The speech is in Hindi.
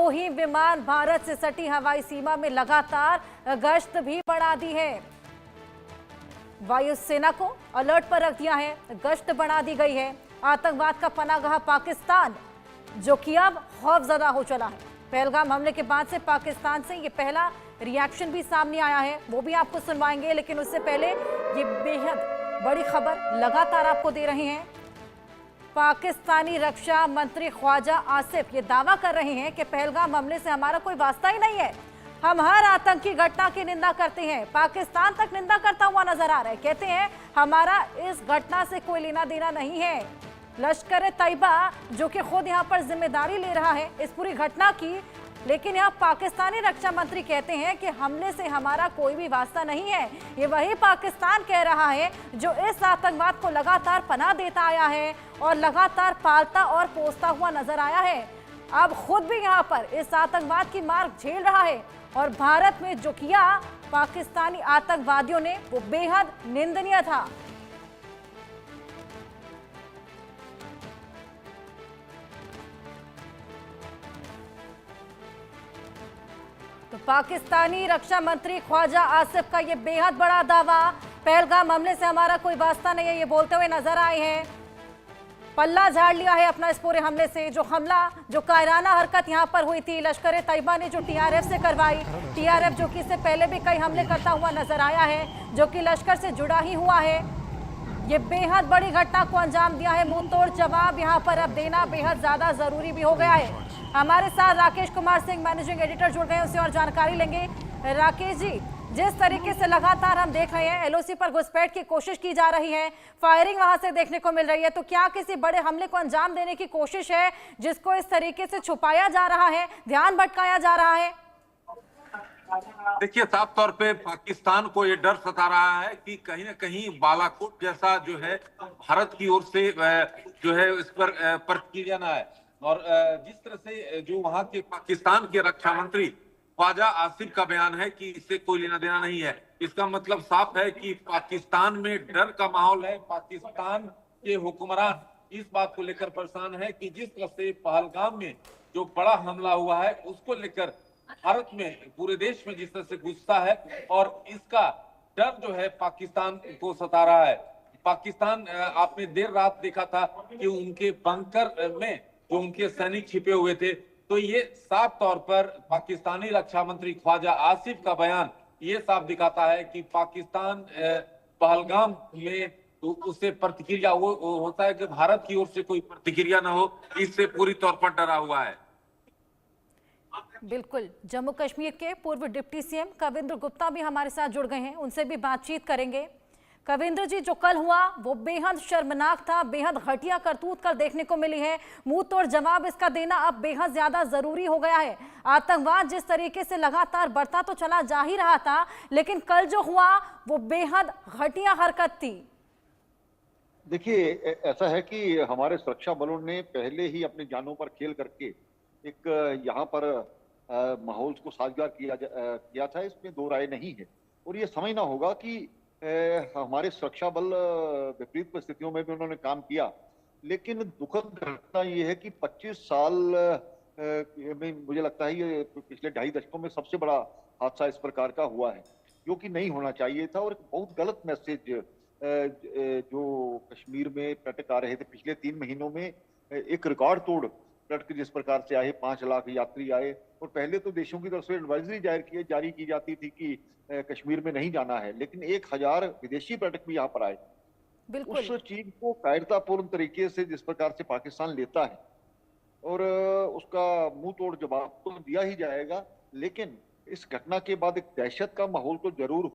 विद्रोही विमान भारत से सटी हवाई सीमा में लगातार गश्त भी बढ़ा दी है। वायुसेना को अलर्ट पर रख दिया है, गश्त बढ़ा दी गई है। आतंकवाद का पनाहगाह पाकिस्तान जो कि अब खौफजदा हो चला है। पहलगाम हमले के बाद से पाकिस्तान से ये पहला रिएक्शन भी सामने आया है, वो भी आपको सुनवाएंगे। लेकिन उससे पहले ये बेहद बड़ी खबर लगातार आपको दे रहे हैं। पाकिस्तानी रक्षा मंत्री ख्वाजा आसिफ ये दावा कर रहे हैं कि पहलगाम हमले से हमारा कोई वास्ता ही नहीं है, हम हर आतंकी घटना की निंदा करते हैं। पाकिस्तान तक निंदा करता हुआ नजर आ रहा है, कहते हैं हमारा इस घटना से कोई लेना देना नहीं है। लश्कर तैयबा जो कि खुद यहाँ पर जिम्मेदारी ले रहा है इस पूरी घटना की, लेकिन यहाँ पाकिस्तानी रक्षा मंत्री कहते हैं कि हमले से हमारा कोई भी वास्ता नहीं है। ये वही पाकिस्तान कह रहा है जो इस आतंकवाद को लगातार पनाह देता आया है और लगातार पालता और पोसता हुआ नजर आया है। अब खुद भी यहाँ पर इस आतंकवाद की मार झेल रहा है और भारत में जो किया पाकिस्तानी आतंकवादियों ने वो बेहद निंदनीय था। तो पाकिस्तानी रक्षा मंत्री ख्वाजा आसिफ का ये बेहद बड़ा दावा, पहलगाम हमले से हमारा कोई वास्ता नहीं है, ये बोलते हुए नजर आए हैं। पल्ला झाड़ लिया है अपना इस पूरे हमले से। जो हमला, जो कायराना हरकत यहाँ पर हुई थी लश्कर तैयबा ने जो टीआरएफ से करवाई, टीआरएफ जो कि इससे पहले भी कई हमले करता हुआ नजर आया है, जो कि लश्कर से जुड़ा ही हुआ है, ये बेहद बड़ी घटना को अंजाम दिया है। मुंह तोड़ जवाब यहाँ पर अब देना बेहद ज्यादा जरूरी भी हो गया है। हमारे साथ राकेश कुमार सिंह मैनेजिंग एडिटर जुड़ गए, उससे और जानकारी लेंगे। राकेश जी, जिस तरीके से लगातार हम देख रहे हैं एलओसी पर घुसपैठ की कोशिश की जा रही है, फायरिंग वहां से देखने को मिल रही है, तो क्या किसी बड़े हमले को अंजाम देने की कोशिश है जिसको इस तरीके से छुपाया जा रहा है, ध्यान भटकाया जा रहा है? देखिए, साफ तौर पे पाकिस्तान को ये डर सता रहा है कि कहीं ना कहीं बालाकोट जैसा जो है भारत की ओर से जो है इस पर प्रतिक्रिया ना है। और जिस तरह से जो वहां के पाकिस्तान के रक्षा मंत्री ख्वाजा आसिफ का बयान है कि इससे कोई लेना देना नहीं है, इसका मतलब साफ है कि पाकिस्तान में डर का माहौल है। पाकिस्तान के हुक्मरान इस बात को लेकर परेशान है कि जिस तरह से पहलगाम में जो बड़ा हमला हुआ है उसको लेकर भारत में, पूरे देश में जिस तरह से गुस्सा है और इसका डर जो है पाकिस्तान को सता रहा है। पाकिस्तान, आपने देर रात देखा था कि उनके बंकर में जो उनके सैनिक छिपे हुए थे, तो ये साफ तौर पर पाकिस्तानी रक्षा मंत्री ख्वाजा आसिफ का बयान ये साफ दिखाता है कि पाकिस्तान पहलगाम में तो उससे प्रतिक्रिया होता है कि भारत की ओर से कोई प्रतिक्रिया ना हो, इससे पूरी तौर पर डरा हुआ है। बिल्कुल, जम्मू कश्मीर के पूर्व डिप्टी सीएम कविंद्र गुप्ता भी हमारे साथ जुड़ गए हैं, उनसे भी बातचीत करेंगे। कविंद्र जी, जो कल हुआ वो बेहद शर्मनाक था, बेहद घटिया करतूत कल देखने को मिली है। मुंह तोड़ जवाब इसका देना अब बेहद ज्यादा जरूरी हो गया है। आतंकवाद जिस तरीके से लगातार बढ़ता तो चला जा ही रहा था, लेकिन कल जो हुआ वो बेहद घटिया हरकत थी। देखिए, ऐसा है कि हमारे सुरक्षा बलों ने पहले ही अपनी जानों पर खेल करके एक यहाँ पर माहौल को साजगार किया था, इसमें दो राय नहीं है। और ये समझना होगा कि हमारे सुरक्षा बल विपरीत परिस्थितियों में भी उन्होंने काम किया, लेकिन दुखद घटना ये है कि 25 साल में मुझे लगता है ये पिछले 2.5 दशकों में सबसे बड़ा हादसा इस प्रकार का हुआ है, जो कि नहीं होना चाहिए था। और एक बहुत गलत मैसेज जो कश्मीर में पर्यटक आ रहे थे पिछले 3 महीनों में, एक रिकॉर्ड तोड़ पर्यटक जिस प्रकार से आए, 5 लाख यात्री आए। और पहले तो देशों की तरफ से एडवाइजरी जारी की जाती थी कि कश्मीर में नहीं जाना है, लेकिन 1000 विदेशी पर्यटक भी यहाँ पर आए। उस चीज को कायरतापूर्ण तरीके से जिस प्रकार से पाकिस्तान लेता है और उसका मुंह तोड़ जवाब तो दिया ही जाएगा, लेकिन इस घटना के बाद एक दहशत का माहौल तो जरूर